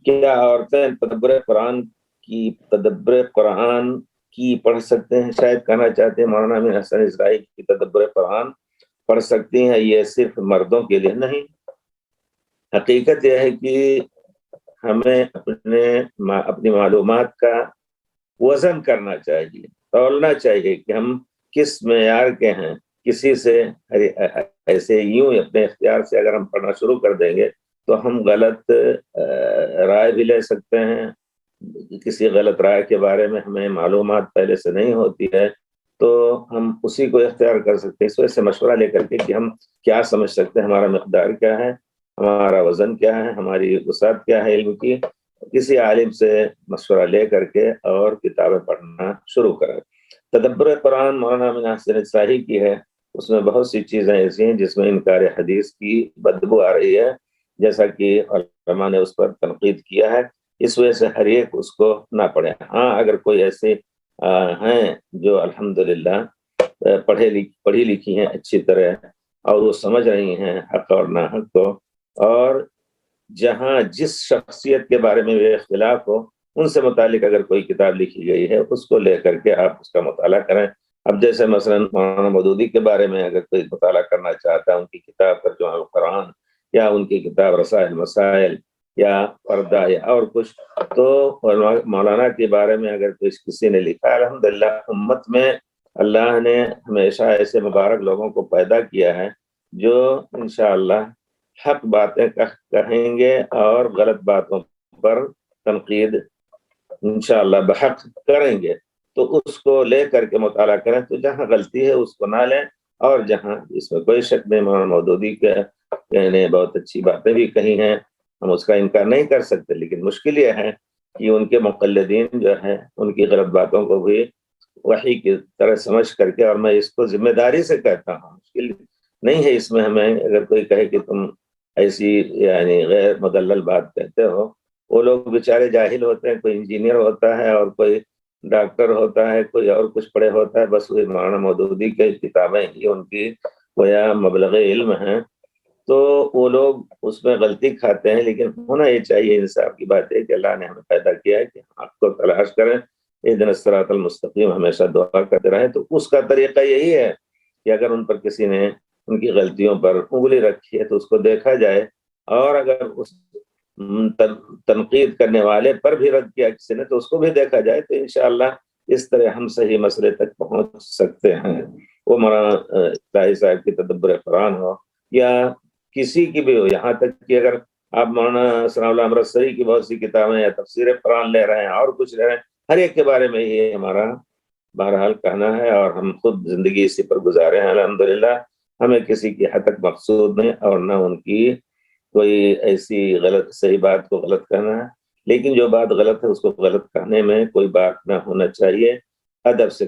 کیا عورتیں تدبر قرآن کی پڑھ سکتے ہیں؟ شاید کہنا چاہتے ہیں مولانا امین حسن اسرائی کی تدبر قرآن پڑھ سکتی ہیں، یہ صرف مردوں کے لیے نہیں۔ حقیقت یہ ہے کہ ہمیں اپنی معلومات کا وزن کرنا چاہیے، تولنا چاہیے کہ ہم کس معیار کے ہیں۔ کسی سے ایسے یوں اپنے اختیار سے اگر ہم پڑھنا شروع کر دیں گے تو ہم غلط رائے بھی لے سکتے ہیں۔ کسی غلط رائے کے بارے میں ہمیں معلومات پہلے سے نہیں ہوتی ہے تو ہم اسی کو اختیار کر سکتے ہیں۔ اس وجہ سے مشورہ لے کر کے کہ ہم کیا سمجھ سکتے ہیں، ہمارا مقدار کیا ہے، ہمارا وزن کیا ہے، ہماری وسعت کیا ہے علم کی، کسی عالم سے مشورہ لے کر کے اور کتابیں پڑھنا شروع کریں۔ تدبر قرآن مولانا امین حسن اسرائی کی ہے، اس میں بہت سی چیزیں ایسی ہیں جس میں انکار حدیث کی بدبو آ رہی ہے، جیسا کہ علماء نے اس پر تنقید کیا ہے۔ اس وجہ سے ہر ایک اس کو نہ پڑھے۔ ہاں اگر کوئی ایسے ہیں جو الحمدللہ پڑھی لکھی ہیں اچھی طرح اور وہ سمجھ رہی ہیں حق اور ناحق کو، اور جہاں جس شخصیت کے بارے میں یہ اختلاف ہو ان سے متعلق اگر کوئی کتاب لکھی گئی ہے اس کو لے کر کے آپ اس کا مطالعہ کریں۔ اب جیسے مثلا مولانا مودودی کے بارے میں اگر کوئی مطالعہ کرنا چاہتا ہے، ان کی کتاب ترجمہ القرآن یا ان کی کتاب رسائل مسائل یا پردہ یا اور کچھ، تو مولانا کے بارے میں اگر کسی نے لکھا، الحمدللہ امت میں اللہ نے ہمیشہ ایسے مبارک لوگوں کو پیدا کیا ہے جو انشاءاللہ حق باتیں کہیں گے اور غلط باتوں پر تنقید انشاءاللہ بحق کریں گے۔ تو اس کو لے کر کے مطالعہ کریں، تو جہاں غلطی ہے اس کو نہ لیں، اور جہاں اس میں کوئی شک نہیں مولانا مودودی کے نے بہت اچھی باتیں بھی کہی ہیں، ہم اس کا انکار نہیں کر سکتے، لیکن مشکل یہ ہے کہ ان کے مقلدین جو ہیں ان کی غلط باتوں کو بھی وحی کی طرح سمجھ کر کے، اور میں اس کو ذمہ داری سے کہتا ہوں، مشکل نہیں ہے اس میں ہمیں، اگر کوئی کہے کہ تم ایسی یعنی غیر مدلل بات کہتے ہو، وہ لوگ بیچارے جاہل ہوتے ہیں، کوئی انجینئر ہوتا ہے اور کوئی ڈاکٹر ہوتا ہے، کوئی اور کچھ پڑھے ہوتا ہے، بس وہی مولانا مودودی کی کتابیں ہی ان کی گویا مبلغ علم ہیں، تو وہ لوگ اس میں غلطی کھاتے ہیں۔ لیکن ہونا یہ چاہیے، انصاف کی بات ہے کہ اللہ نے ہمیں پیدا کیا ہے کہ حق کو تلاش کریں، اہدنا الصراط المستقیم ہمیشہ دعا کرتے رہیں۔ تو اس کا طریقہ یہی ہے کہ اگر ان پر کسی نے ان کی غلطیوں پر انگلی رکھی ہے تو اس کو دیکھا جائے، اور اگر اس تنقید کرنے والے پر بھی رد کیا کسی نے تو اس کو بھی دیکھا جائے، تو انشاءاللہ اس طرح ہم صحیح مسئلے تک پہنچ سکتے ہیں۔ وہ مولانا اسرائی صاحب کی تدبر قرآن ہو یا کسی کی بھی ہو، یہاں تک کہ اگر آپ مولانا ثناء اللہ امرتسری کی بہت سی کتابیں یا تفسیر قرآن لے رہے ہیں اور کچھ لے رہے ہیں، ہر ایک کے بارے میں یہ ہمارا بہرحال کہنا ہے، اور ہم خود زندگی اسی پر گزارے ہیں الحمدللہ۔ ہمیں کسی کی حد تک مقصود نہیں، اور نہ ان کی کوئی ایسی غلط صحیح بات کو غلط کہنا ہے، لیکن جو بات غلط ہے اس کو غلط کہنے میں کوئی بات نہ ہونا چاہیے، ادب سے